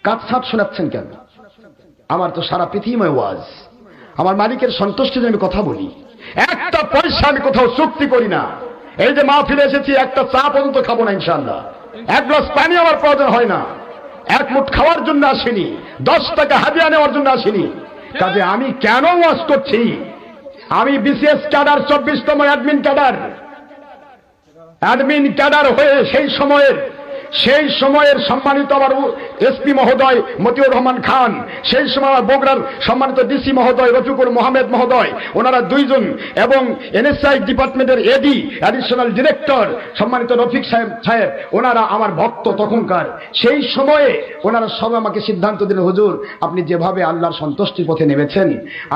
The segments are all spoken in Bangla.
কাটছাট শোনাচ্ছেন কেন? আমার তো সারা পৃথিবীময় ওয়াজ, আমার মালিকের সন্তুষ্টির জন্য আমি কথা বলি। একটা পয়সা আমি কোথাও চুক্তি করি না। এই যে মাহফিলে এসেছি, একটা চা পর্যন্ত খাবো না ইনশাআল্লাহ, এক গ্লাস পানি আমার প্রয়োজন হয় না। এক মুঠ খাওয়ার জন্য আসিনি, 10 টাকা হাদিয়া নেওয়ার জন্য আসিনি। কাজে আমি কেন ওয়াজ করছি? আমি বিসিএস ক্যাডার, 24তম অ্যাডমিন ক্যাডার হয়ে সেই সময়ের সম্মানিত আমার এসপি মহোদয় মতিউর রহমান খান, সেই সময় আমার বগুড়ার সম্মানিত ডিসি মহোদয় রফিকুল মোহাম্মদ মহোদয়, ওনারা দুইজন, এবং এনএসআই ডিপার্টমেন্টের এডি অ্যাডিশনাল ডিরেক্টর সম্মানিত রফিক সাহেব, ওনারা আমার ভক্ত তখনকার। সেই সময়ে ওনারা সব আমাকে সিদ্ধান্ত দিলেন, হুজুর আপনি যেভাবে আল্লাহর সন্তুষ্টির পথে নেমেছেন,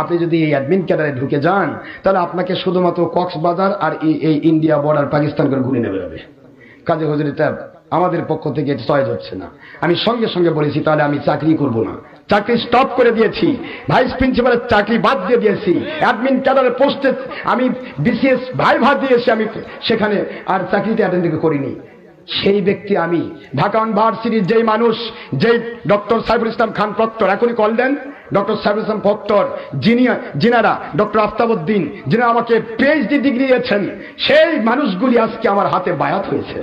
আপনি যদি এই অ্যাডমিন ক্যাডারে ঢুকে যান, তাহলে আপনাকে শুধুমাত্র কক্সবাজার আর এই ইন্ডিয়া বর্ডার পাকিস্তান করে ঘুরে নেবে হবে। কাজে হুজুর এটা আমাদের পক্ষ থেকে চয়েস হচ্ছে না। আমি সঙ্গে সঙ্গে বলেছি তাহলে আমি চাকরি করব না, চাকরি স্টপ করে দিয়েছি, ভাইস প্রিন্সিপালের চাকরি বাদ দিয়ে দিয়েছি, অ্যাডমিন ক্যাডারের পোস্টে আমি বিসিএস ভাইভা দিয়েছি, আমি সেখানে আর চাকরিতে অ্যাটেন্ড করিনি। সেই ব্যক্তি আমি, ঢাকা ইউনিভার্সিটির যেই মানুষ, যেই ডক্টর সাইফুল ইসলাম খান প্রক্টর, এখনই কল দেন, ডক্টর সাইফুল ইসলাম প্রক্টর, যিনারা ডক্টর আফতাবউদ্দিন, যিনারা আমাকে পিএইচডি ডিগ্রি দিয়েছেন, সেই মানুষগুলি আজকে আমার হাতে বায়াত হয়েছে।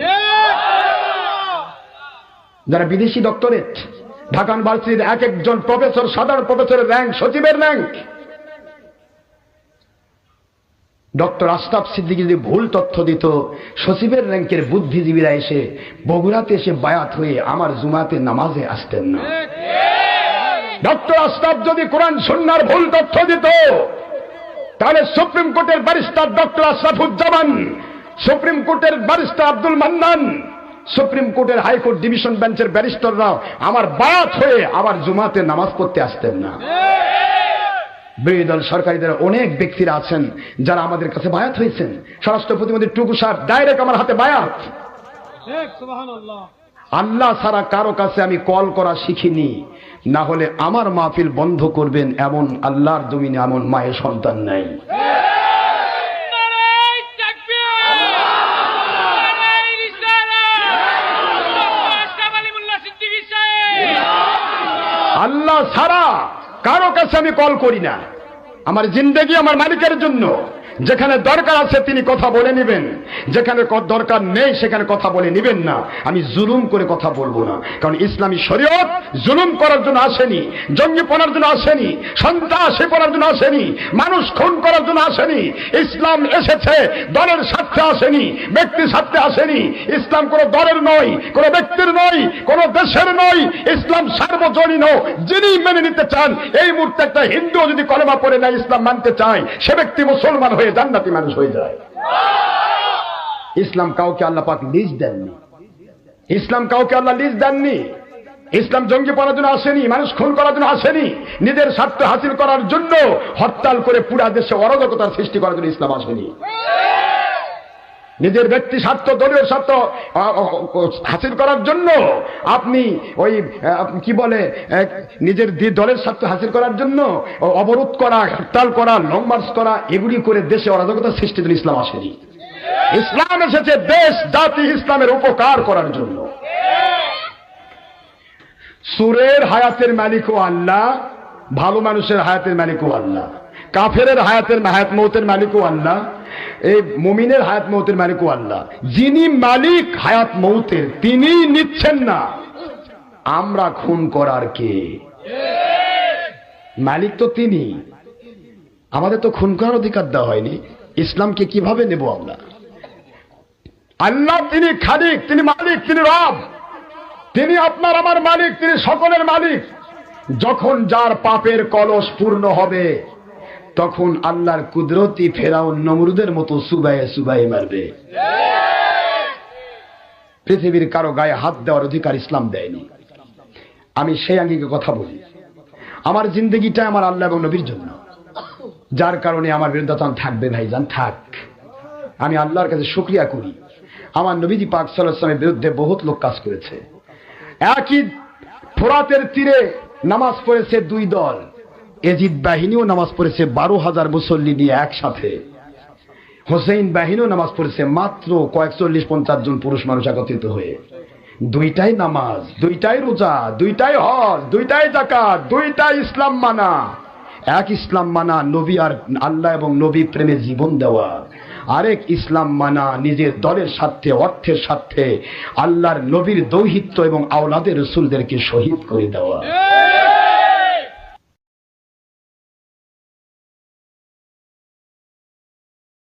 যারা বিদেশি ডক্টরেট, ঢাকা ইউনিভার্সিটির এক একজন প্রফেসর, সাধারণ প্রফেসরের র্যাঙ্ক, সচিবের র্যাঙ্ক। ডক্টর আশরাফ সিদ্দিকী যদি ভুল তথ্য দিত, সচিবের র্যাঙ্কের বুদ্ধিজীবীরা এসে বগুড়াতে এসে বায়াত হয়ে আমার জুমাতে নামাজে আসতেন না। ডক্টর আশরাফ যদি কোরআন সুন্নাহর ভুল তথ্য দিত, তাহলে সুপ্রিম কোর্টের ব্যারিস্টার ডক্টর আশরাফুজ্জামান, সুপ্রিম কোর্টের ব্যারিস্টার আব্দুল মান্নান, সুপ্রিম কোর্টের হাইকোর্ট ডিভিশন বেঞ্চের ব্যারিস্টাররা আমার বায়াত হয়ে আবার জুমাতে নামাজ পড়তে আসতেন না। বিরোধী দল সরকারি দলের অনেক ব্যক্তিরা আছেন যারা আমাদের কাছে বায়াত হয়েছেন। স্বরাষ্ট্র প্রতিমন্ত্রী টুকু সাহেব ডাইরেক্ট আমার হাতে বায়াত। আল্লাহ ছাড়া কারো কাছে আমি কল করা শিখিনি, না হলে আমার মাহফিল বন্ধ করবেন এমন আল্লাহর জমিনে এমন মায়ের সন্তান নাই। আল্লাহ ছাড়া কারো কাছে আমি কল করি না। আমার জিন্দেগি আমার মালিকের জন্য। যেখানে দরকার আছে তিনি কথা বলে নেবেন, যেখানে দরকার নেই সেখানে কথা বলে নেবেন না। আমি জুলুম করে কথা বলবো না, কারণ ইসলামী শরীয়ত জুলুম করার জন্য আসেনি, জঙ্গিপনার জন্য আসেনি, সন্ত্রাসীপনার জন্য আসেনি, মানুষ খুন করার জন্য আসেনি। ইসলাম এসেছে দলের স্বার্থে আসেনি, ব্যক্তির স্বার্থে আসেনি। ইসলাম কোনো দলের নয়, কোনো ব্যক্তির নয়, কোনো দেশের নয়। ইসলাম সার্বজনীন। যিনি মেনে নিতে চান, এই মুহূর্তে একটা হিন্দু যদি কলেমা পড়ে না ইসলাম মানতে চায়, সে ব্যক্তি মুসলমান হয়ে জান্নাতি মানুষ হয়ে যায়। ইসলাম কাউকে আল্লাহ পাক লিজ দেননি, ইসলাম কাউকে আল্লাহ লিজ দেননি। ইসলাম জঙ্গিপনার জন্য আসেনি, মানুষ খুন করার জন্য আসেনি, নিজের স্বার্থ হাসিল করার জন্য হরতাল করে পুরা দেশে অরাজকতার সৃষ্টি করার জন্য ইসলাম আসেনি। নিজের ব্যক্তি স্বার্থ, দলীয় স্বার্থ হাসিল করার জন্য আপনি ওই কি বলে নিজের দলের স্বার্থ হাসিল করার জন্য অবরোধ করা, হরতাল করা, লং মার্চ করা, এগুলি করে দেশে অরাজকতার সৃষ্টির জন্য ইসলাম আসেনি। ইসলাম এসেছে দেশ জাতি ইসলামের উপকার করার জন্য। সুরের হায়াতের মালিকও আল্লাহ, ভালো মানুষের হায়াতের মালিকও আল্লাহ, কাফেরের হায়াত মৌতের মালিকও আল্লাহ, এই মুমিনের হায়াত মৌতের মালিকও আল্লাহ। যিনি মালিক হায়াত মৌতের তিনি নিচ্ছেন না। আমরা খুন করার কে? মালিক তো তিনি, আমাদের তো খুন করার অধিকার দেওয়া হয়নি। ইসলামকে কিভাবে নেব আমরা? আল্লাহ তিনি খালিক, তিনি মালিক, তিনি রব, তিনি আপনার আমার মালিক, তিনি সকলের মালিক। যখন যার পাপের কলস পূর্ণ হবে, তখন আল্লাহর কুদরতি ফেরাউন নমরুদের মতো সুবাইয়ে সুবাইয়ে মারবে। পৃথিবীর কারো গায়ে হাত দেওয়ার অধিকার ইসলাম দেয়নি। আমি সেই আঙ্গিকে কথা বলি। আমার জিন্দগিটা আমার আল্লাহ এবং নবীর জন্য, যার কারণে আমার বিরুদ্ধাচরণ থাকবে ভাইজান, থাক। আমি আল্লাহর কাছে শুকরিয়া করি, আমার নবীজি পাক সাল্লাল্লাহু আলাইহি ওয়াসাল্লামের বিরুদ্ধে বহুত লোক কাজ করেছে। একই ফোরাতের তীরে নামাজ পড়েছে দুই দল, এজিদ বাহিনীও নামাজ পড়েছে 12,000 মুসল্লি নিয়ে একসাথে, হোসেইন বাহিনীও নামাজ পড়েছে মাত্র কয়েক 40-50 জন পুরুষ মানুষ একত্রিত হয়ে। দুইটাই নামাজ, দুইটাই রোজা, দুইটাই হজ, দুইটাই যাকাত, দুইটাই ইসলাম মানা। এক ইসলাম মানা নবী আর আল্লাহ এবং নবী প্রেমে জীবন দেওয়া, আরেক ইসলাম মানা নিজের দলের স্বার্থে, অর্থের স্বার্থে আল্লাহর নবীর দৌহিত্য এবং আওলাদের রসুলদেরকে শহীদ করে দেওয়া।